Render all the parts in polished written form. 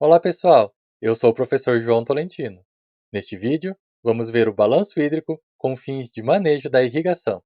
Olá pessoal, eu sou o professor João Tolentino. Neste vídeo, vamos ver o balanço hídrico com fins de manejo da irrigação.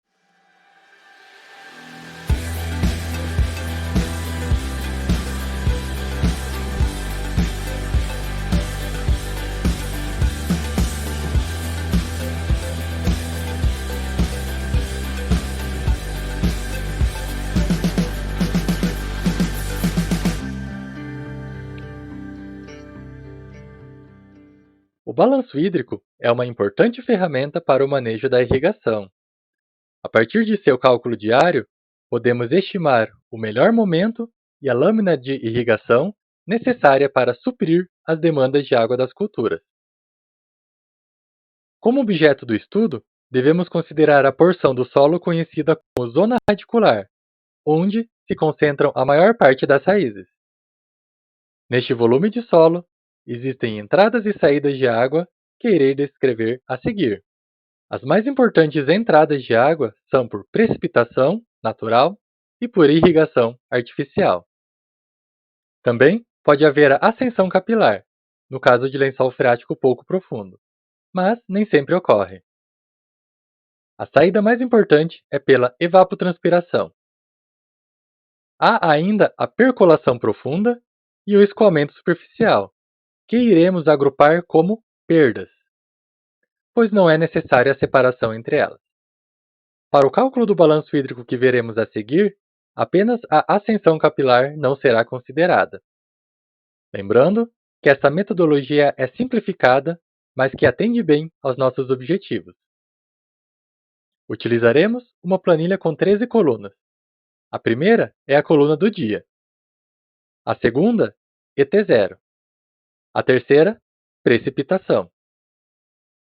O balanço hídrico é uma importante ferramenta para o manejo da irrigação. A partir de seu cálculo diário, podemos estimar o melhor momento e a lâmina de irrigação necessária para suprir as demandas de água das culturas. Como objeto do estudo, devemos considerar a porção do solo conhecida como zona radicular, onde se concentram a maior parte das raízes. Neste volume de solo, existem entradas e saídas de água que irei descrever a seguir. As mais importantes entradas de água são por precipitação natural e por irrigação artificial. Também pode haver a ascensão capilar, no caso de lençol freático pouco profundo, mas nem sempre ocorre. A saída mais importante é pela evapotranspiração. Há ainda a percolação profunda e o escoamento superficial, que iremos agrupar como perdas, pois não é necessária a separação entre elas. Para o cálculo do balanço hídrico que veremos a seguir, apenas a ascensão capilar não será considerada. Lembrando que esta metodologia é simplificada, mas que atende bem aos nossos objetivos. Utilizaremos uma planilha com 13 colunas. A primeira é a coluna do dia. A segunda, ET0. A terceira, precipitação.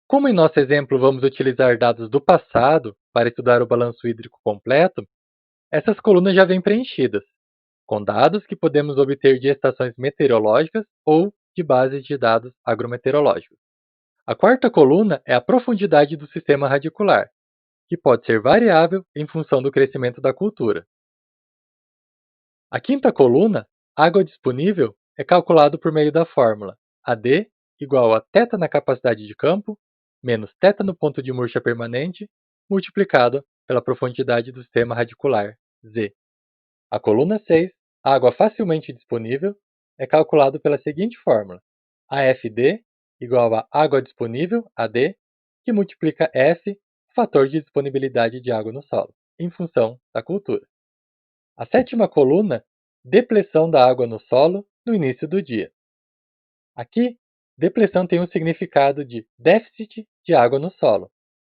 Como em nosso exemplo vamos utilizar dados do passado para estudar o balanço hídrico completo, essas colunas já vêm preenchidas, com dados que podemos obter de estações meteorológicas ou de bases de dados agrometeorológicos. A quarta coluna é a profundidade do sistema radicular, que pode ser variável em função do crescimento da cultura. A quinta coluna, água disponível, é calculado por meio da fórmula AD igual a θ na capacidade de campo menos θ no ponto de murcha permanente, multiplicado pela profundidade do sistema radicular, Z. A coluna 6, água facilmente disponível, é calculado pela seguinte fórmula: AFD igual a água disponível, AD, que multiplica F, fator de disponibilidade de água no solo, em função da cultura. A sétima coluna, depressão da água no solo no início do dia. Aqui, depressão tem o significado de déficit de água no solo,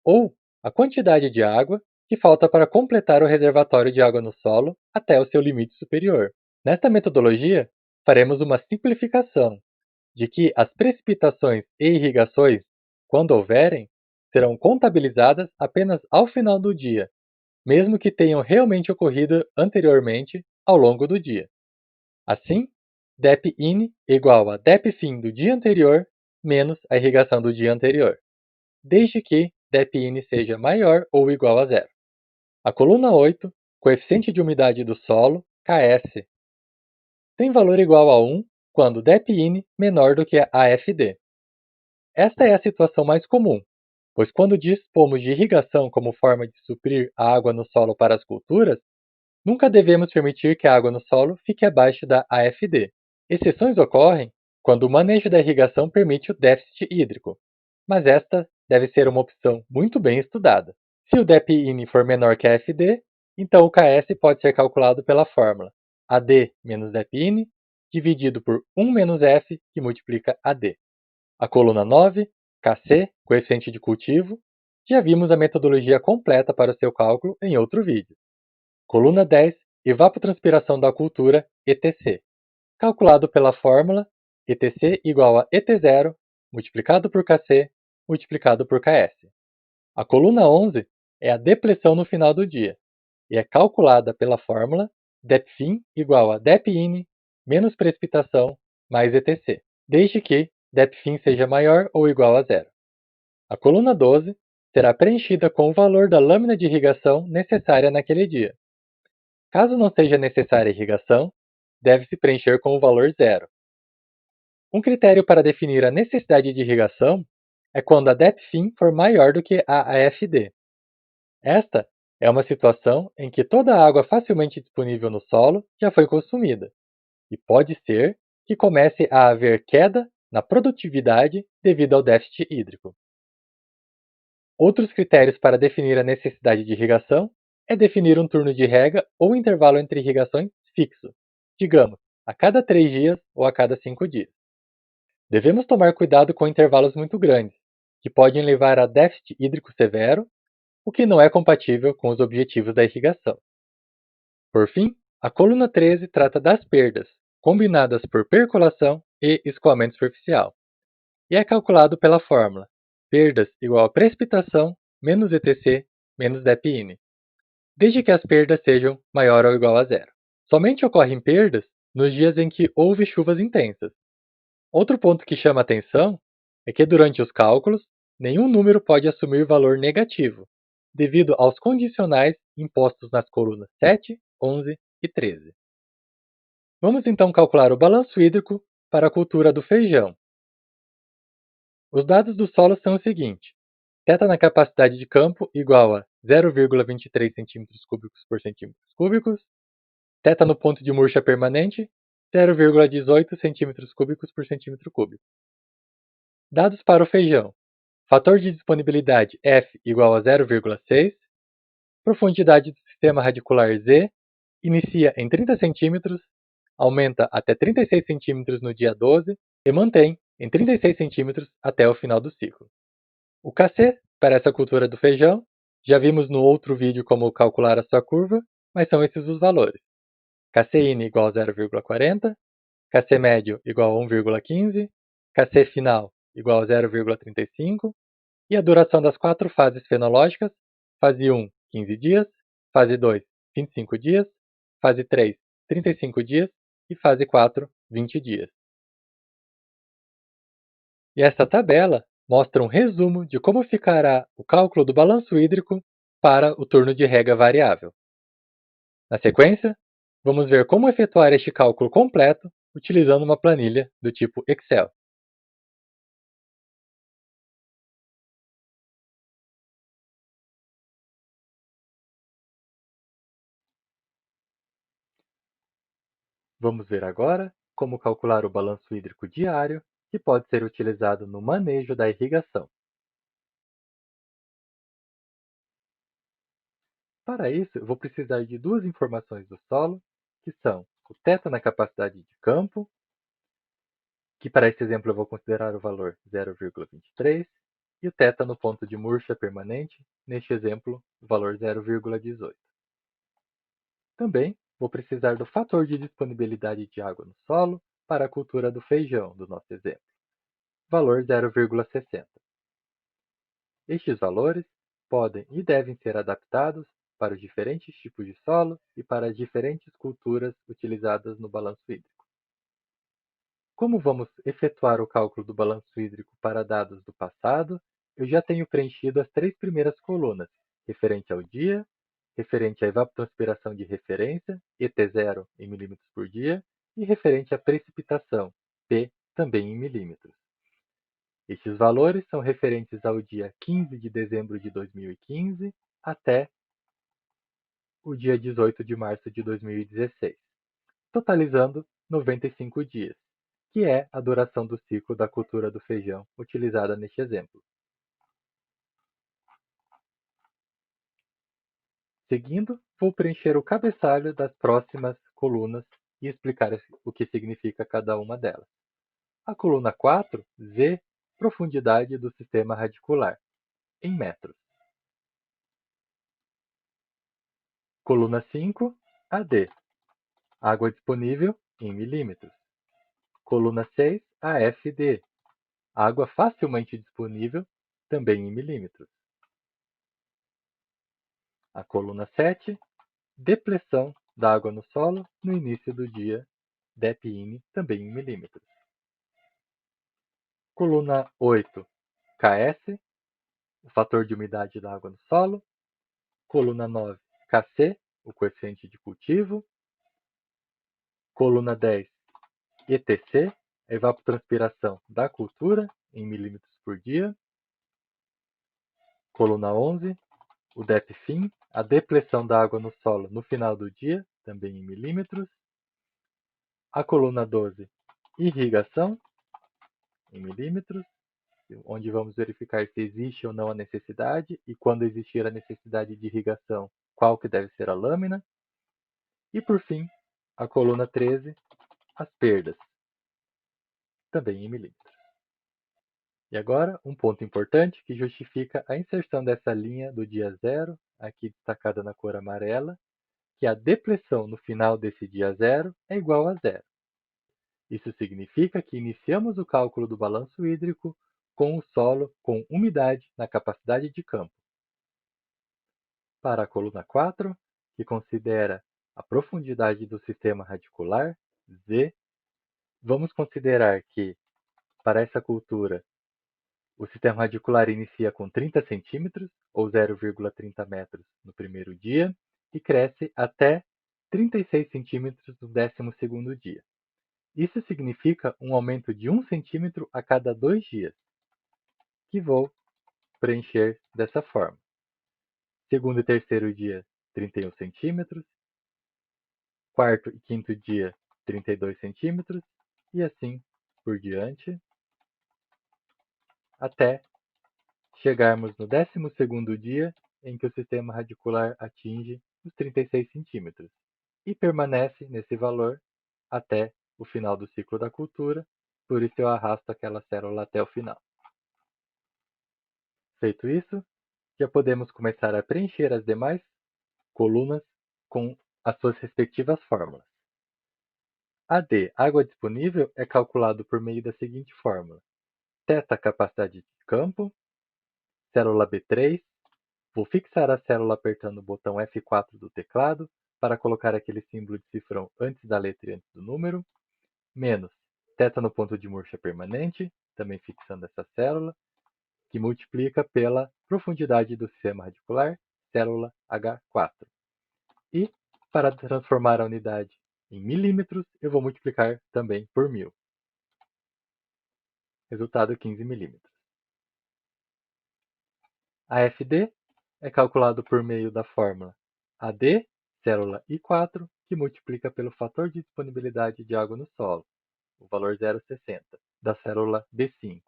ou a quantidade de água que falta para completar o reservatório de água no solo até o seu limite superior. Nesta metodologia, faremos uma simplificação de que as precipitações e irrigações, quando houverem, serão contabilizadas apenas ao final do dia, mesmo que tenham realmente ocorrido anteriormente ao longo do dia. Assim, DEP-IN igual a DEP-FIN do dia anterior menos a irrigação do dia anterior, desde que DEP-IN seja maior ou igual a zero. A coluna 8, coeficiente de umidade do solo, KS, tem valor igual a 1 quando DEP-IN menor do que a AFD. Esta é a situação mais comum, pois quando dispomos de irrigação como forma de suprir a água no solo para as culturas, nunca devemos permitir que a água no solo fique abaixo da AFD. Exceções ocorrem quando o manejo da irrigação permite o déficit hídrico, mas esta deve ser uma opção muito bem estudada. Se o DEP-IN for menor que a AFD, então o KS pode ser calculado pela fórmula AD menos DEP-IN dividido por 1 menos F, que multiplica AD. A coluna 9, KC, coeficiente de cultivo, já vimos a metodologia completa para o seu cálculo em outro vídeo. Coluna 10, evapotranspiração da cultura, ETC, calculado pela fórmula ETC igual a ET0 multiplicado por KC multiplicado por KS. A coluna 11 é a depressão no final do dia e é calculada pela fórmula DEP-FIN igual a DEP-IN menos precipitação mais ETC, desde que DEP-FIN seja maior ou igual a zero. A coluna 12 será preenchida com o valor da lâmina de irrigação necessária naquele dia. Caso não seja necessária irrigação, deve-se preencher com o valor zero. Um critério para definir a necessidade de irrigação é quando a DEPFIN for maior do que a AFD. Esta é uma situação em que toda a água facilmente disponível no solo já foi consumida, e pode ser que comece a haver queda na produtividade devido ao déficit hídrico. Outros critérios para definir a necessidade de irrigação é definir um turno de rega ou intervalo entre irrigações fixo, digamos, a cada 3 dias ou a cada 5 dias. Devemos tomar cuidado com intervalos muito grandes, que podem levar a déficit hídrico severo, o que não é compatível com os objetivos da irrigação. Por fim, a coluna 13 trata das perdas, combinadas por percolação e escoamento superficial, e é calculado pela fórmula perdas igual a precipitação menos ETC menos DPN, desde que as perdas sejam maior ou igual a zero. Somente ocorrem perdas nos dias em que houve chuvas intensas. Outro ponto que chama atenção é que durante os cálculos, nenhum número pode assumir valor negativo, devido aos condicionais impostos nas colunas 7, 11 e 13. Vamos então calcular o balanço hídrico para a cultura do feijão. Os dados do solo são os seguintes: θ na capacidade de campo igual a 0,23 cm³ por cm³, θ no ponto de murcha permanente, 0,18 cm³ por cm³. Dados para o feijão: fator de disponibilidade F igual a 0,6, profundidade do sistema radicular Z inicia em 30 cm, aumenta até 36 cm no dia 12 e mantém em 36 cm até o final do ciclo. O KC para essa cultura do feijão, já vimos no outro vídeo como calcular a sua curva, mas são esses os valores. KCin igual a 0,40, KC médio igual a 1,15, KC final igual a 0,35 e a duração das 4 fases fenológicas: fase 1, 15 dias, fase 2, 25 dias, fase 3, 35 dias e fase 4, 20 dias. E esta tabela mostra um resumo de como ficará o cálculo do balanço hídrico para o turno de rega variável. Na sequência, vamos ver como efetuar este cálculo completo utilizando uma planilha do tipo Excel. Vamos ver agora como calcular o balanço hídrico diário, que pode ser utilizado no manejo da irrigação. Para isso, eu vou precisar de duas informações do solo, que são o θ na capacidade de campo, que para esse exemplo eu vou considerar o valor 0,23, e o θ no ponto de murcha permanente, neste exemplo, o valor 0,18. Também vou precisar do fator de disponibilidade de água no solo para a cultura do feijão, do nosso exemplo, valor 0,60. Estes valores podem e devem ser adaptados para os diferentes tipos de solo e para as diferentes culturas utilizadas no balanço hídrico. Como vamos efetuar o cálculo do balanço hídrico para dados do passado, eu já tenho preenchido as 3 primeiras colunas, referente ao dia, referente à evapotranspiração de referência, ET0 em milímetros por dia, e referente à precipitação, P, também em milímetros. Estes valores são referentes ao dia 15 de dezembro de 2015 até o dia 18 de março de 2016, totalizando 95 dias, que é a duração do ciclo da cultura do feijão utilizada neste exemplo. Seguindo, vou preencher o cabeçalho das próximas colunas e explicar o que significa cada uma delas. A coluna 4, Z, profundidade do sistema radicular, em metros. Coluna 5, AD, água disponível em milímetros. Coluna 6, AFD, água facilmente disponível, também em milímetros. A coluna 7, depressão da água no solo no início do dia, DEPIN, também em milímetros. Coluna 8, KS, o fator de umidade da água no solo. Coluna 9, KC, o coeficiente de cultivo. Coluna 10, ETC, a evapotranspiração da cultura, em milímetros por dia. Coluna 11, o DEP-FIN, a depressão da água no solo no final do dia, também em milímetros. A coluna 12, irrigação, em milímetros, onde vamos verificar se existe ou não a necessidade e quando existir a necessidade de irrigação, qual que deve ser a lâmina. E por fim, a coluna 13, as perdas, também em milímetros. E agora, um ponto importante que justifica a inserção dessa linha do dia zero, aqui destacada na cor amarela, que a depressão no final desse dia zero é igual a zero. Isso significa que iniciamos o cálculo do balanço hídrico com o solo com umidade na capacidade de campo. Para a coluna 4, que considera a profundidade do sistema radicular, Z, vamos considerar que, para essa cultura, o sistema radicular inicia com 30 centímetros, ou 0,30 metros, no primeiro dia, e cresce até 36 centímetros no 12º dia. Isso significa um aumento de 1 centímetro a cada 2 dias, que vou preencher dessa forma. Segundo e terceiro dia, 31 centímetros. Quarto e quinto dia, 32 centímetros. E assim por diante, até chegarmos no 12º dia, em que o sistema radicular atinge os 36 centímetros e permanece nesse valor até o final do ciclo da cultura, por isso eu arrasto aquela célula até o final. Feito isso, já podemos começar a preencher as demais colunas com as suas respectivas fórmulas. AD, água disponível, é calculado por meio da seguinte fórmula. Θ, capacidade de campo, célula B3, vou fixar a célula apertando o botão F4 do teclado para colocar aquele símbolo de cifrão antes da letra e antes do número, menos θ no ponto de murcha permanente, também fixando essa célula, que multiplica pela profundidade do sistema radicular, célula H4. E, para transformar a unidade em milímetros, eu vou multiplicar também por 1000. Resultado 15 milímetros. A FD é calculado por meio da fórmula AD, célula I4, que multiplica pelo fator de disponibilidade de água no solo, o valor 0,60, da célula B5,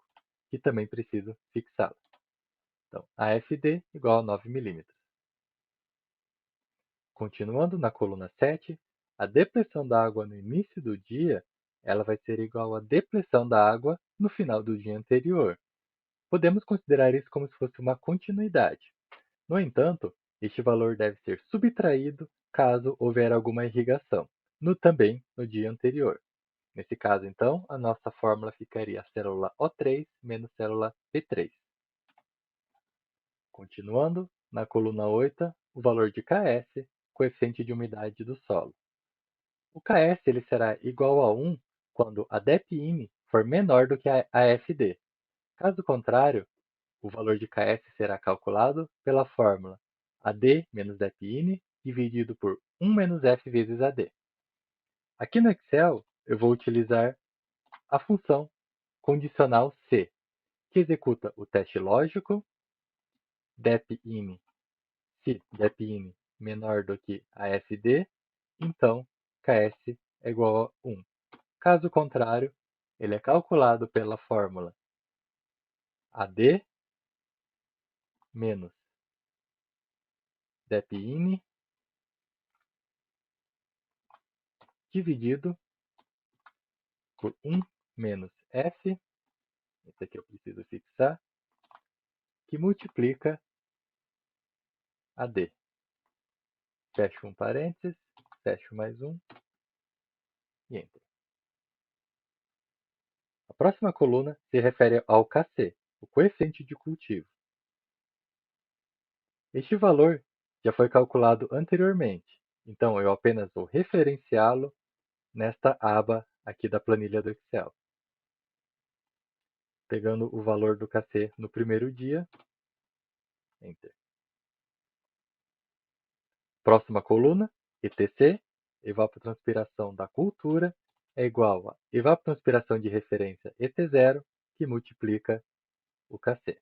que também preciso fixá-la. Então, AFD igual a 9 milímetros. Continuando na coluna 7, a depressão da água no início do dia ela vai ser igual à depressão da água no final do dia anterior. Podemos considerar isso como se fosse uma continuidade. No entanto, este valor deve ser subtraído caso houver alguma irrigação, também no dia anterior. Nesse caso, então, a nossa fórmula ficaria a célula O3 menos célula P3. Continuando, na coluna 8, o valor de Ks, coeficiente de umidade do solo. O Ks ele será igual a 1 quando a DEP-IN for menor do que a AFD. Caso contrário, o valor de Ks será calculado pela fórmula AD menos DEP-IN dividido por 1 menos F vezes AD. Aqui no Excel, eu vou utilizar a função condicional C, que executa o teste lógico, DEP-IN, se DEP-IN menor do que AFD, então Ks é igual a 1. Caso contrário, ele é calculado pela fórmula AD menos DEP-IN dividido por 1 menos F, esse aqui eu preciso fixar, que multiplica AD. Fecho um parênteses, fecho mais um e Enter. A próxima coluna se refere ao Kc, o coeficiente de cultivo. Este valor já foi calculado anteriormente, então eu apenas vou referenciá-lo nesta aba aqui da planilha do Excel. Pegando o valor do Kc no primeiro dia, Enter. Próxima coluna, ETC, evapotranspiração da cultura, é igual a evapotranspiração de referência ET0, que multiplica o Kc.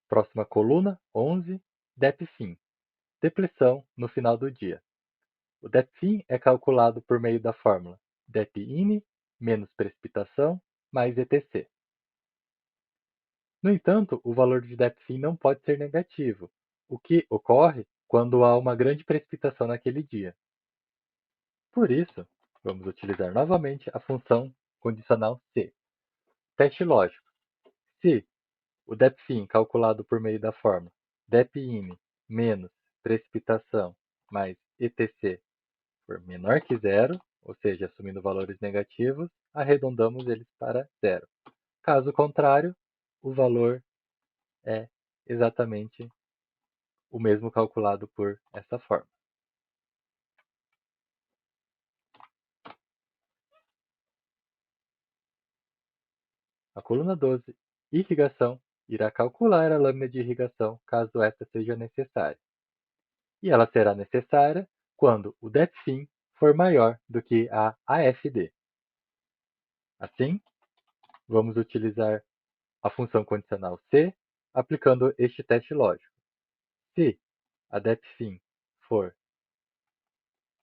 Próxima coluna, 11, depfim, depressão no final do dia. O depfim é calculado por meio da fórmula depin menos precipitação mais etc. No entanto, o valor de depfim não pode ser negativo, o que ocorre quando há uma grande precipitação naquele dia. Por isso, vamos utilizar novamente a função condicional se. Teste lógico. Se o depfim calculado por meio da fórmula depin menos precipitação mais etc for menor que zero, ou seja, assumindo valores negativos, arredondamos eles para zero. Caso contrário, o valor é exatamente o mesmo calculado por essa forma. A coluna 12, irrigação, irá calcular a lâmina de irrigação caso esta seja necessária. E ela será necessária quando o depfim for maior do que a AFD. Assim, vamos utilizar a função condicional se, aplicando este teste lógico. Se a depfim for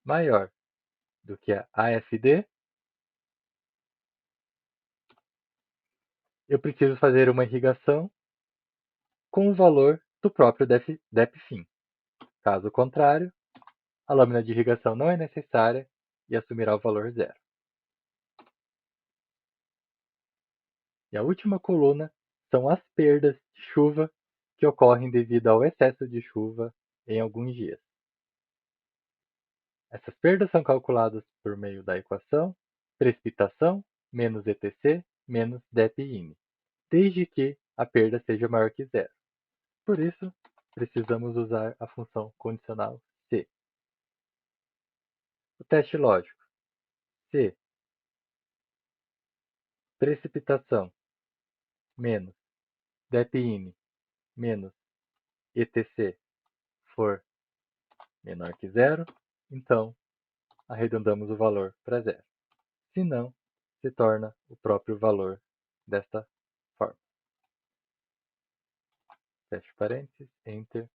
maior do que a AFD, eu preciso fazer uma irrigação com o valor do próprio depfim. Caso contrário, a lâmina de irrigação não é necessária e assumirá o valor zero. E a última coluna são as perdas de chuva que ocorrem devido ao excesso de chuva em alguns dias. Essas perdas são calculadas por meio da equação precipitação menos etc menos depin, desde que a perda seja maior que zero. Por isso, precisamos usar a função condicional se. O teste lógico. Se precipitação menos depin menos etc for menor que zero, então arredondamos o valor para zero. Se não, se torna o próprio valor desta forma. Feche parênteses, Enter.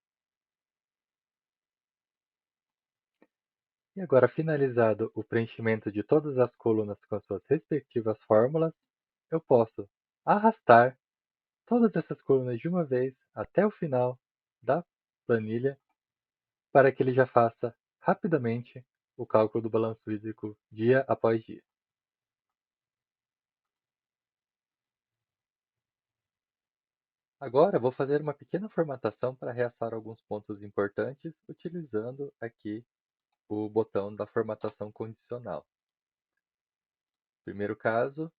E agora, finalizado o preenchimento de todas as colunas com as suas respectivas fórmulas, eu posso arrastar todas essas colunas de uma vez até o final da planilha para que ele já faça rapidamente o cálculo do balanço hídrico dia após dia. Agora vou fazer uma pequena formatação para realçar alguns pontos importantes utilizando aqui o botão da formatação condicional. No primeiro caso,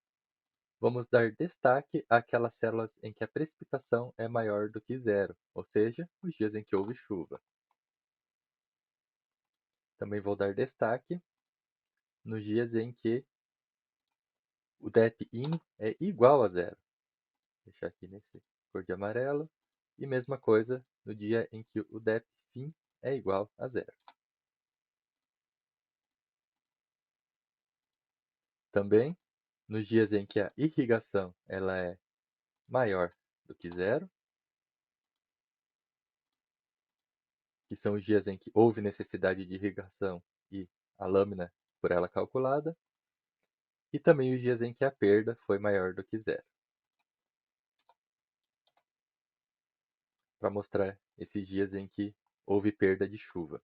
vamos dar destaque àquelas células em que a precipitação é maior do que zero, ou seja, os dias em que houve chuva. Também vou dar destaque nos dias em que o depin é igual a zero. Vou deixar aqui nesse cor de amarelo. E mesma coisa no dia em que o depfim é igual a zero. Também nos dias em que a irrigação ela é maior do que zero, que são os dias em que houve necessidade de irrigação e a lâmina por ela calculada, e também os dias em que a perda foi maior do que zero. Para mostrar esses dias em que houve perda de chuva.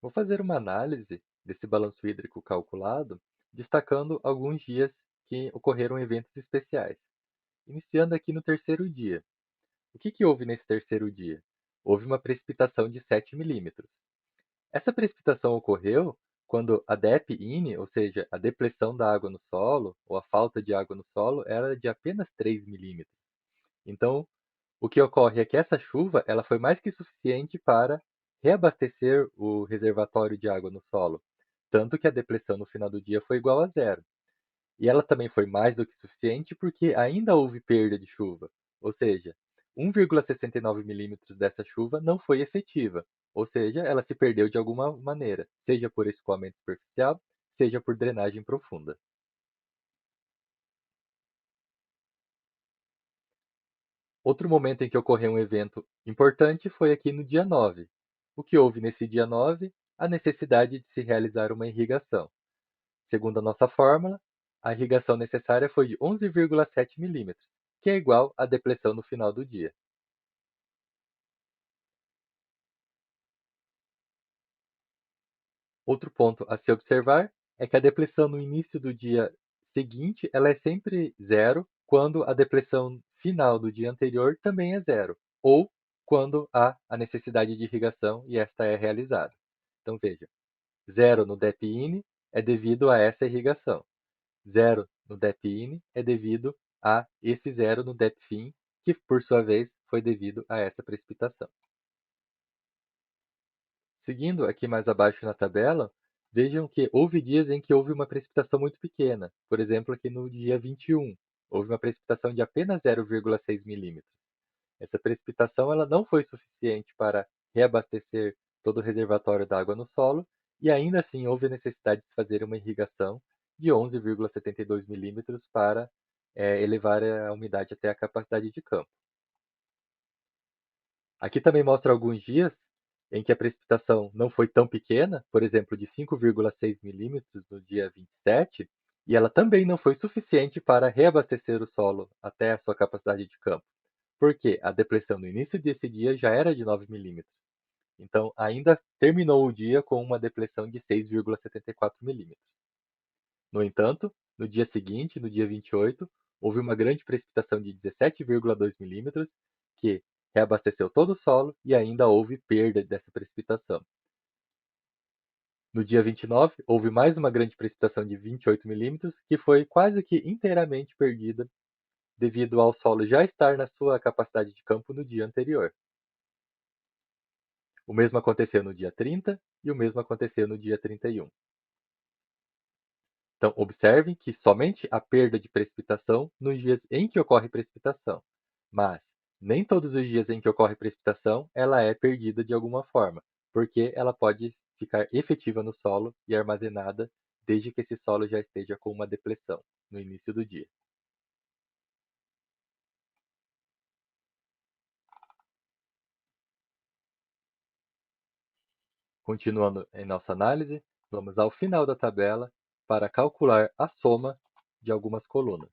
Vou fazer uma análise desse balanço hídrico calculado, destacando alguns dias que ocorreram eventos especiais. Iniciando aqui no terceiro dia. O que houve nesse terceiro dia? Houve uma precipitação de 7 milímetros. Essa precipitação ocorreu quando a DEP-IN, ou seja, a depressão da água no solo, ou a falta de água no solo, era de apenas 3 milímetros. Então, o que ocorre é que essa chuva ela foi mais que suficiente para reabastecer o reservatório de água no solo, tanto que a depressão no final do dia foi igual a zero. E ela também foi mais do que suficiente porque ainda houve perda de chuva, ou seja, 1,69 milímetros dessa chuva não foi efetiva, ou seja, ela se perdeu de alguma maneira, seja por escoamento superficial, seja por drenagem profunda. Outro momento em que ocorreu um evento importante foi aqui no dia 9. O que houve nesse dia 9? A necessidade de se realizar uma irrigação. Segundo a nossa fórmula, a irrigação necessária foi de 11,7 milímetros, que é igual à depressão no final do dia. Outro ponto a se observar é que a depressão no início do dia seguinte ela é sempre zero, quando a depressão final do dia anterior também é zero, ou quando há a necessidade de irrigação e esta é realizada. Então veja, zero no DEP-IN é devido a essa irrigação, zero no DEP-IN é devido a esse zero no DEP-FIN, que por sua vez foi devido a essa precipitação. Seguindo aqui mais abaixo na tabela, vejam que houve dias em que houve uma precipitação muito pequena. Por exemplo, aqui no dia 21, houve uma precipitação de apenas 0,6 milímetros. Essa precipitação ela não foi suficiente para reabastecer todo o reservatório d'água no solo, e ainda assim houve a necessidade de fazer uma irrigação de 11,72 milímetros para elevar a umidade até a capacidade de campo. Aqui também mostra alguns dias em que a precipitação não foi tão pequena, por exemplo, de 5,6 milímetros no dia 27, e ela também não foi suficiente para reabastecer o solo até a sua capacidade de campo, porque a depressão no início desse dia já era de 9 milímetros. Então, ainda terminou o dia com uma depressão de 6,74 milímetros. No entanto, no dia seguinte, no dia 28, houve uma grande precipitação de 17,2 milímetros, que reabasteceu todo o solo e ainda houve perda dessa precipitação. No dia 29, houve mais uma grande precipitação de 28 milímetros, que foi quase que inteiramente perdida devido ao solo já estar na sua capacidade de campo no dia anterior. O mesmo aconteceu no dia 30 e o mesmo aconteceu no dia 31. Então, observem que somente a perda de precipitação nos dias em que ocorre precipitação, mas nem todos os dias em que ocorre precipitação ela é perdida de alguma forma, porque ela pode ficar efetiva no solo e armazenada desde que esse solo já esteja com uma depressão no início do dia. Continuando em nossa análise, vamos ao final da tabela para calcular a soma de algumas colunas.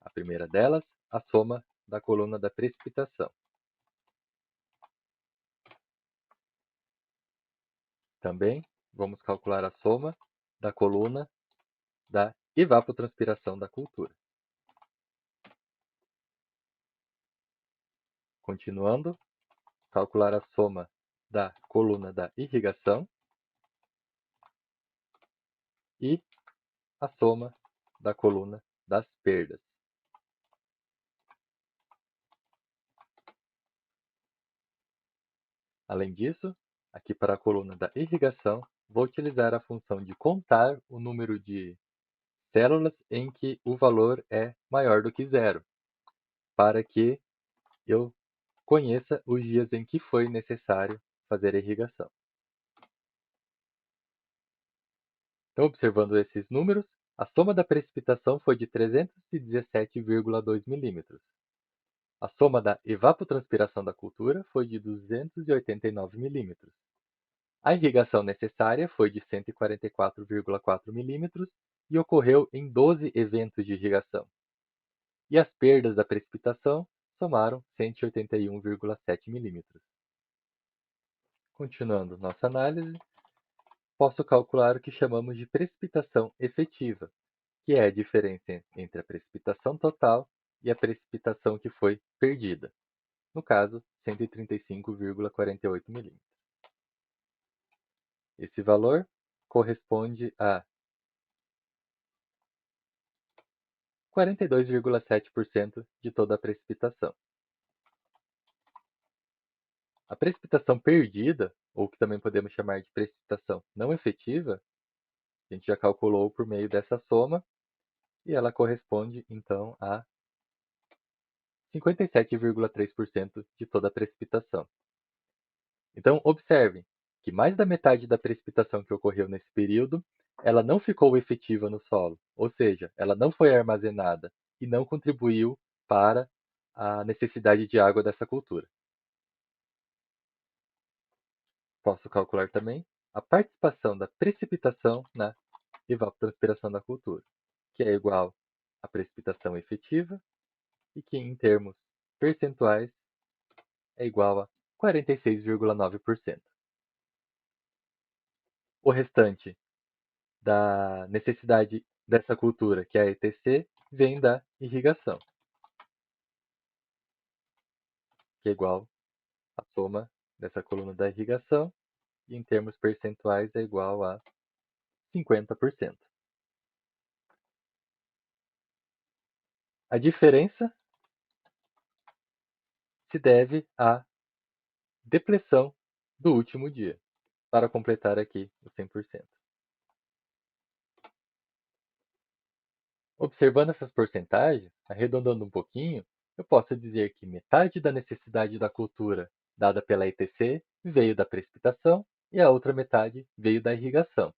A primeira delas, a soma da coluna da precipitação. Também vamos calcular a soma da coluna da evapotranspiração da cultura. Continuando, calcular a soma da coluna da irrigação e a soma da coluna das perdas. Além disso, aqui para a coluna da irrigação, vou utilizar a função de contar o número de células em que o valor é maior do que zero, para que eu conheça os dias em que foi necessário fazer a irrigação. Então, observando esses números, a soma da precipitação foi de 317,2 milímetros. A soma da evapotranspiração da cultura foi de 289 milímetros. A irrigação necessária foi de 144,4 milímetros e ocorreu em 12 eventos de irrigação. E as perdas da precipitação somaram 181,7 milímetros. Continuando nossa análise, posso calcular o que chamamos de precipitação efetiva, que é a diferença entre a precipitação total e a precipitação que foi perdida, no caso, 135,48 milímetros. Esse valor corresponde a 42,7% de toda a precipitação. A precipitação perdida, ou que também podemos chamar de precipitação não efetiva, a gente já calculou por meio dessa soma, e ela corresponde então a 57,3% de toda a precipitação. Então, observe que mais da metade da precipitação que ocorreu nesse período, ela não ficou efetiva no solo, ou seja, ela não foi armazenada e não contribuiu para a necessidade de água dessa cultura. Posso calcular também a participação da precipitação na evapotranspiração da cultura, que é igual à precipitação efetiva e que, em termos percentuais, é igual a 46,9%. O restante da necessidade dessa cultura, que é a ETC, vem da irrigação, que é igual à soma dessa coluna da irrigação, e em termos percentuais é igual a 50%. A diferença se deve à depressão do último dia, para completar aqui os 100%. Observando essas porcentagens, arredondando um pouquinho, eu posso dizer que metade da necessidade da cultura dada pela ETC veio da precipitação e a outra metade veio da irrigação.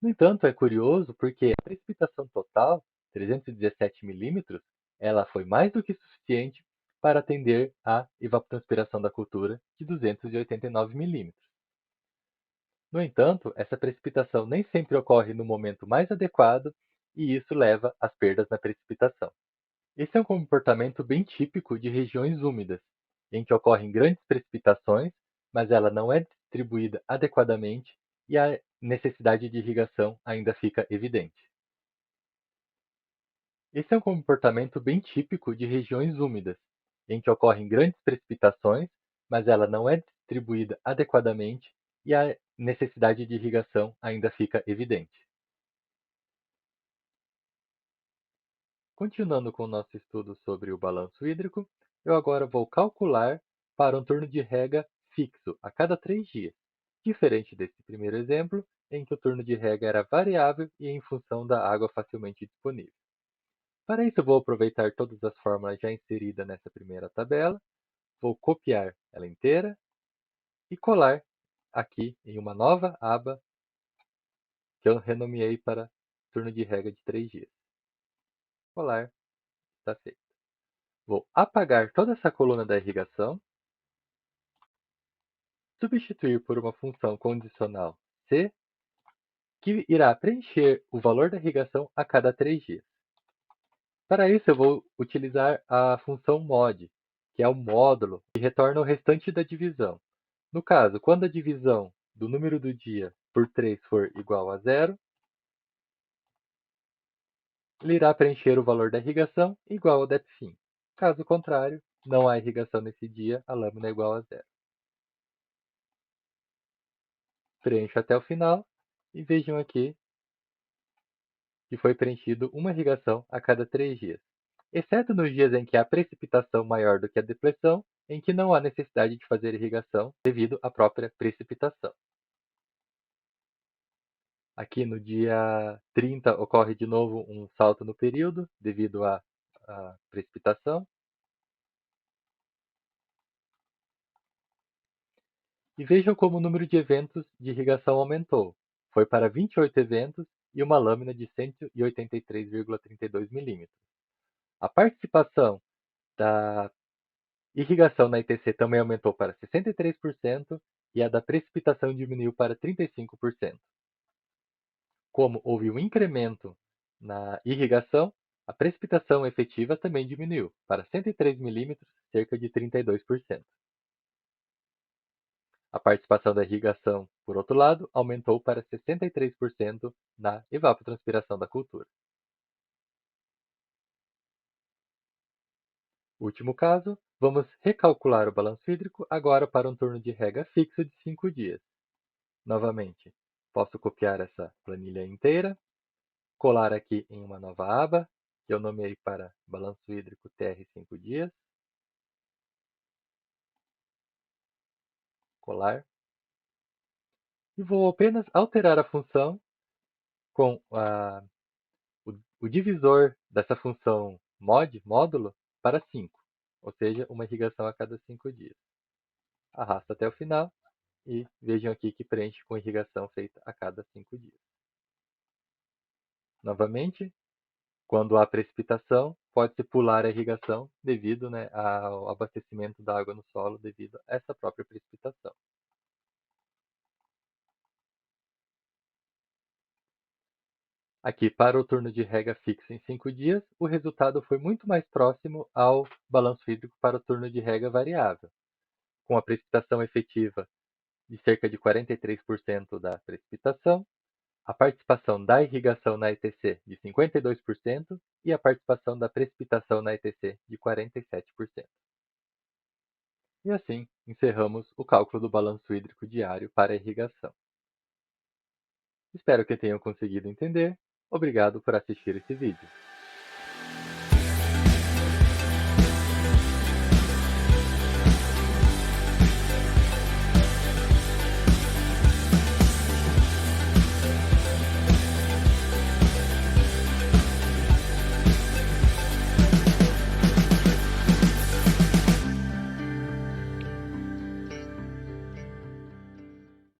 No entanto, é curioso porque a precipitação total, 317 milímetros, ela foi mais do que suficiente para atender à evapotranspiração da cultura de 289 milímetros. No entanto, essa precipitação nem sempre ocorre no momento mais adequado e isso leva às perdas na precipitação. Esse é um comportamento bem típico de regiões úmidas, em que ocorrem grandes precipitações, mas ela não é distribuída adequadamente e a necessidade de irrigação ainda fica evidente. Esse é um comportamento bem típico de regiões úmidas, em que ocorrem grandes precipitações, mas ela não é distribuída adequadamente e a necessidade de irrigação ainda fica evidente. Continuando com o nosso estudo sobre o balanço hídrico, eu agora vou calcular para um turno de rega fixo a cada 3 dias, diferente desse primeiro exemplo, em que o turno de rega era variável e em função da água facilmente disponível. Para isso, eu vou aproveitar todas as fórmulas já inseridas nessa primeira tabela, vou copiar ela inteira e colar aqui em uma nova aba que eu renomeei para turno de rega de 3 dias. Colar, está feito. Vou apagar toda essa coluna da irrigação, substituir por uma função condicional C, que irá preencher o valor da irrigação a cada 3 dias. Para isso, eu vou utilizar a função mod, que é o módulo que retorna o restante da divisão. No caso, quando a divisão do número do dia por 3 for igual a 0, ele irá preencher o valor da irrigação igual ao DEPFIN. Caso contrário, não há irrigação nesse dia, a lâmina é igual a 0. Preencho até o final e vejam aqui que foi preenchido uma irrigação a cada 3 dias, exceto nos dias em que há precipitação maior do que a depressão, em que não há necessidade de fazer irrigação devido à própria precipitação. Aqui no dia 30 ocorre de novo um salto no período devido à precipitação. E vejam como o número de eventos de irrigação aumentou. Foi para 28 eventos e uma lâmina de 183,32 milímetros. A participação da irrigação na ITC também aumentou para 63% e a da precipitação diminuiu para 35%. Como houve um incremento na irrigação, a precipitação efetiva também diminuiu para 103 milímetros, cerca de 32%. A participação da irrigação, por outro lado, aumentou para 63% na evapotranspiração da cultura. Último caso, vamos recalcular o balanço hídrico agora para um turno de rega fixo de 5 dias. Novamente, posso copiar essa planilha inteira, colar aqui em uma nova aba, que eu nomeei para balanço hídrico TR 5 dias, colar, e vou apenas alterar a função com o divisor dessa função mod, módulo, para 5. ou seja, uma irrigação a cada 5 dias. Arrasta até o final e vejam aqui que preenche com irrigação feita a cada 5 dias. Novamente, quando há precipitação, pode-se pular a irrigação devido, ao abastecimento da água no solo devido a essa própria precipitação. Aqui, para o turno de rega fixo em 5 dias, o resultado foi muito mais próximo ao balanço hídrico para o turno de rega variável, com a precipitação efetiva de cerca de 43% da precipitação, a participação da irrigação na ETC de 52% e a participação da precipitação na ETC de 47%. E assim, encerramos o cálculo do balanço hídrico diário para a irrigação. Espero que tenham conseguido entender. Obrigado por assistir esse vídeo.